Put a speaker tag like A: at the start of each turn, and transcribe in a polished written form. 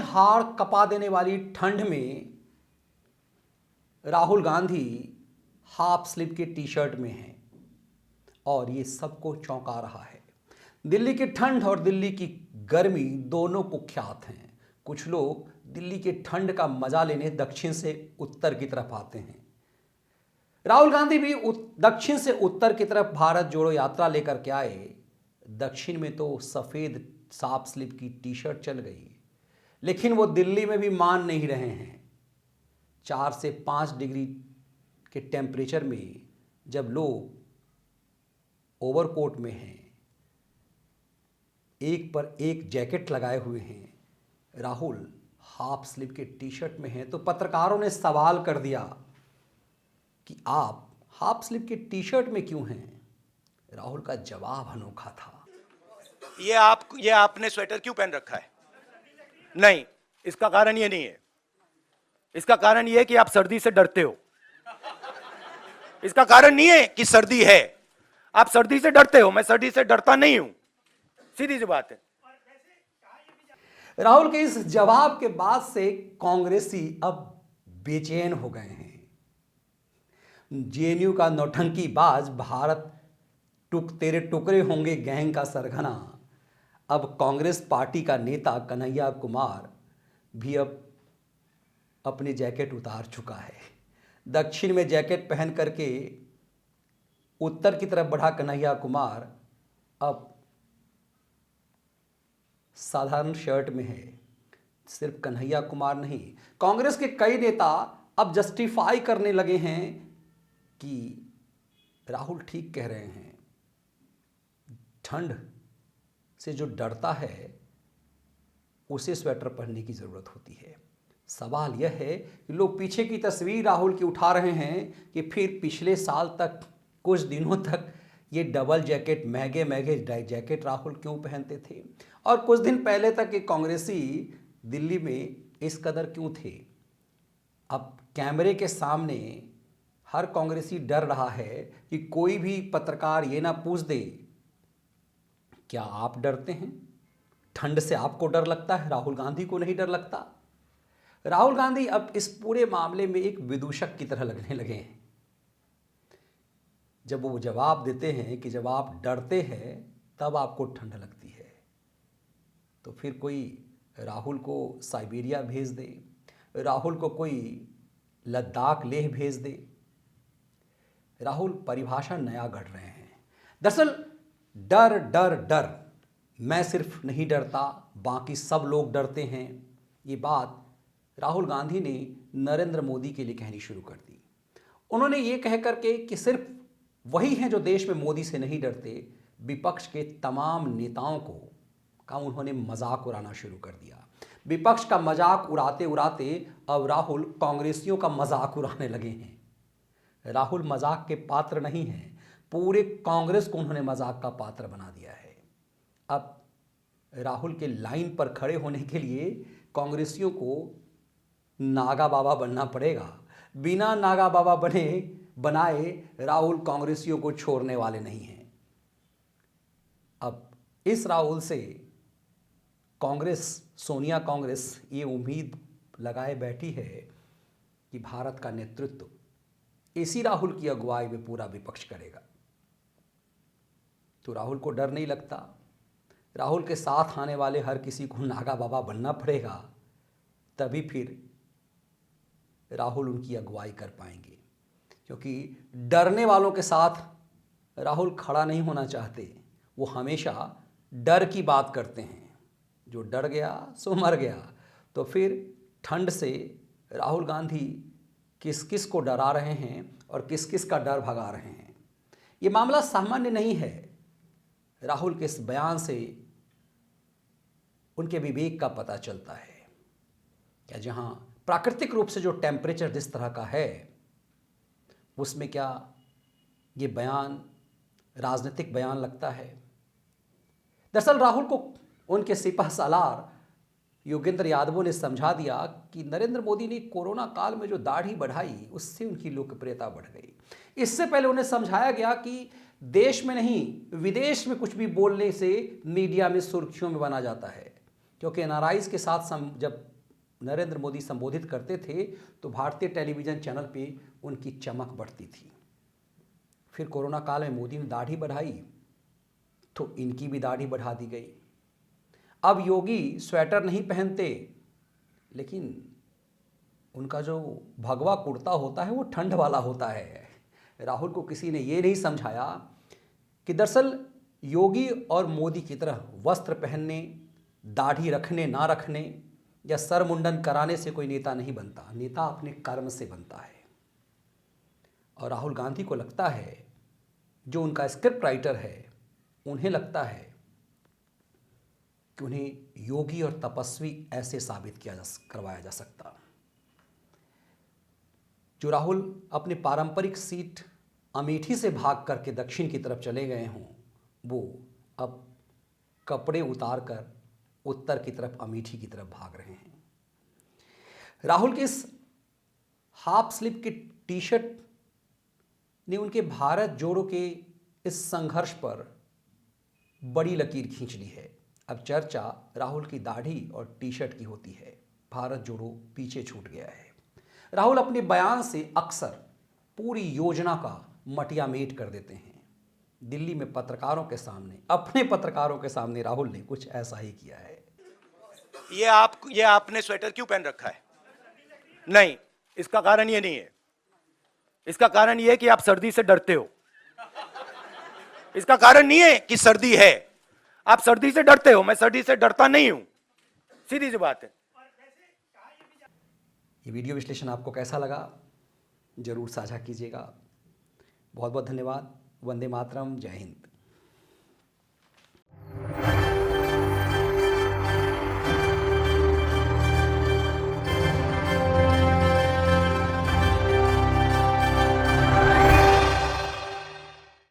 A: हाड़ कपा देने वाली ठंड में राहुल गांधी हाफ स्लीव के टी शर्ट में हैं और ये सबको चौंका रहा है। दिल्ली की ठंड और दिल्ली की गर्मी दोनों कुख्यात हैं। कुछ लोग दिल्ली की ठंड का मजा लेने दक्षिण से उत्तर की तरफ आते हैं। राहुल गांधी भी दक्षिण से उत्तर की तरफ भारत जोड़ो यात्रा लेकर के आए। दक्षिण में तो सफेद साफ स्लीव की टी शर्ट चल गई, लेकिन वो दिल्ली में भी मान नहीं रहे हैं। 4 से 5 डिग्री के टेम्परेचर में जब लोग ओवरकोट में हैं, एक पर एक जैकेट लगाए हुए हैं, राहुल हाफ स्लीव के टी शर्ट में हैं, तो पत्रकारों ने सवाल कर दिया कि आप हाफ स्लीव के टी शर्ट में क्यों हैं? राहुल का जवाब अनोखा था।
B: ये आपने स्वेटर क्यों पहन रखा है? नहीं, इसका कारण ये नहीं है। इसका कारण ये है कि आप सर्दी से डरते हो। इसका कारण नहीं है कि सर्दी है, आप सर्दी से डरते हो। मैं सर्दी से डरता नहीं हूं, सीधी सी बात है।
A: राहुल के इस जवाब के बाद से कांग्रेसी अब बेचैन हो गए हैं। जेएनयू का नौटंकीबाज भारत तेरे टुकड़े होंगे गैंग का सरगना अब कांग्रेस पार्टी का नेता कन्हैया कुमार भी अब अपनी जैकेट उतार चुका है। दक्षिण में जैकेट पहन करके उत्तर की तरफ बढ़ा कन्हैया कुमार अब साधारण शर्ट में है। सिर्फ कन्हैया कुमार नहीं, कांग्रेस के कई नेता अब जस्टिफाई करने लगे हैं कि राहुल ठीक कह रहे हैं। ठंड से जो डरता है उसे स्वेटर पहनने की ज़रूरत होती है। सवाल यह है कि लोग पीछे की तस्वीर राहुल की उठा रहे हैं कि फिर पिछले साल तक कुछ दिनों तक ये डबल जैकेट, महंगे महंगे जैकेट राहुल क्यों पहनते थे, और कुछ दिन पहले तक ये कांग्रेसी दिल्ली में इस कदर क्यों थे। अब कैमरे के सामने हर कांग्रेसी डर रहा है कि कोई भी पत्रकार ये ना पूछ दे, क्या आप डरते हैं? ठंड से आपको डर लगता है, राहुल गांधी को नहीं डर लगता? राहुल गांधी अब इस पूरे मामले में एक विदूषक की तरह लगने लगे हैं। जब वो जवाब देते हैं कि जब आप डरते हैं तब आपको ठंड लगती है, तो फिर कोई राहुल को साइबेरिया भेज दे, राहुल को कोई लद्दाख लेह भेज दे। राहुल परिभाषा नया गढ़ रहे हैं। दरअसल डर डर डर, मैं सिर्फ नहीं डरता, बाकी सब लोग डरते हैं, ये बात राहुल गांधी ने नरेंद्र मोदी के लिए कहनी शुरू कर दी। उन्होंने ये कह करके कि सिर्फ वही हैं जो देश में मोदी से नहीं डरते, विपक्ष के तमाम नेताओं का उन्होंने मजाक उड़ाना शुरू कर दिया। विपक्ष का मजाक उड़ाते उड़ाते अब राहुल कांग्रेसियों का मजाक उड़ाने लगे हैं। राहुल मजाक के पात्र नहीं हैं, पूरे कांग्रेस को उन्होंने मजाक का पात्र बना दिया है। अब राहुल के लाइन पर खड़े होने के लिए कांग्रेसियों को नागा बाबा बनना पड़ेगा। बिना नागा बाबा बनाए राहुल कांग्रेसियों को छोड़ने वाले नहीं हैं। अब इस राहुल से कांग्रेस, सोनिया कांग्रेस ये उम्मीद लगाए बैठी है कि भारत का नेतृत्व इसी राहुल की अगुवाई में पूरा विपक्ष करेगा। तो राहुल को डर नहीं लगता। राहुल के साथ आने वाले हर किसी को नागा बाबा बनना पड़ेगा, तभी फिर राहुल उनकी अगुवाई कर पाएंगे। क्योंकि डरने वालों के साथ राहुल खड़ा नहीं होना चाहते, वो हमेशा डर की बात करते हैं। जो डर गया सो मर गया। तो फिर ठंड से राहुल गांधी किस किस को डरा रहे हैं और किस किस का डर भगा रहे हैं, ये मामला सामान्य नहीं है। राहुल के इस बयान से उनके विवेक का पता चलता है। क्या जहां प्राकृतिक रूप से जो टेम्परेचर जिस तरह का है, उसमें क्या ये बयान राजनीतिक बयान लगता है? दरअसल राहुल को उनके सिपह सालार योगेंद्र यादवों ने समझा दिया कि नरेंद्र मोदी ने कोरोना काल में जो दाढ़ी बढ़ाई उससे उनकी लोकप्रियता बढ़ गई। इससे पहले उन्हें समझाया गया कि देश में नहीं विदेश में कुछ भी बोलने से मीडिया में सुर्खियों में बना जाता है, क्योंकि एनआरआईज के साथ जब नरेंद्र मोदी संबोधित करते थे तो भारतीय टेलीविज़न चैनल पे उनकी चमक बढ़ती थी। फिर कोरोना काल में मोदी ने दाढ़ी बढ़ाई तो इनकी भी दाढ़ी बढ़ा दी गई। अब योगी स्वेटर नहीं पहनते, लेकिन उनका जो भगवा कुर्ता होता है वो ठंड वाला होता है। राहुल को किसी ने ये नहीं समझाया कि दरअसल योगी और मोदी की तरह वस्त्र पहनने, दाढ़ी रखने ना रखने या सर मुंडन कराने से कोई नेता नहीं बनता। नेता अपने कर्म से बनता है। और राहुल गांधी को लगता है, जो उनका स्क्रिप्ट राइटर है, उन्हें लगता है कि उन्हें योगी और तपस्वी ऐसे साबित करवाया जा सकता। जो राहुल अपने पारंपरिक सीट अमेठी से भाग करके दक्षिण की तरफ चले गए हों, वो अब कपड़े उतार कर उत्तर की तरफ अमेठी की तरफ भाग रहे हैं। राहुल के इस हाफ स्लीव की टी शर्ट ने उनके भारत जोड़ो के इस संघर्ष पर बड़ी लकीर खींच ली है। अब चर्चा राहुल की दाढ़ी और टी शर्ट की होती है। भारत जोड़ो पीछे छूट गया है। राहुल अपने बयान से अक्सर पूरी योजना का मटियामेट कर देते हैं। दिल्ली में पत्रकारों के सामने, अपने पत्रकारों के सामने राहुल ने कुछ ऐसा ही किया है।
B: ये आपने स्वेटर क्यों पहन रखा है? नहीं, इसका कारण ये नहीं है। इसका कारण ये है कि आप सर्दी से डरते हो। इसका कारण नहीं है कि सर्दी है, आप सर्दी से डरते हो। मैं सर्दी से डरता नहीं हूं, सीधी सी बात है।
A: ये वीडियो विश्लेषण आपको कैसा लगा जरूर साझा कीजिएगा। बहुत बहुत धन्यवाद। वंदे मातरम। जय हिंद।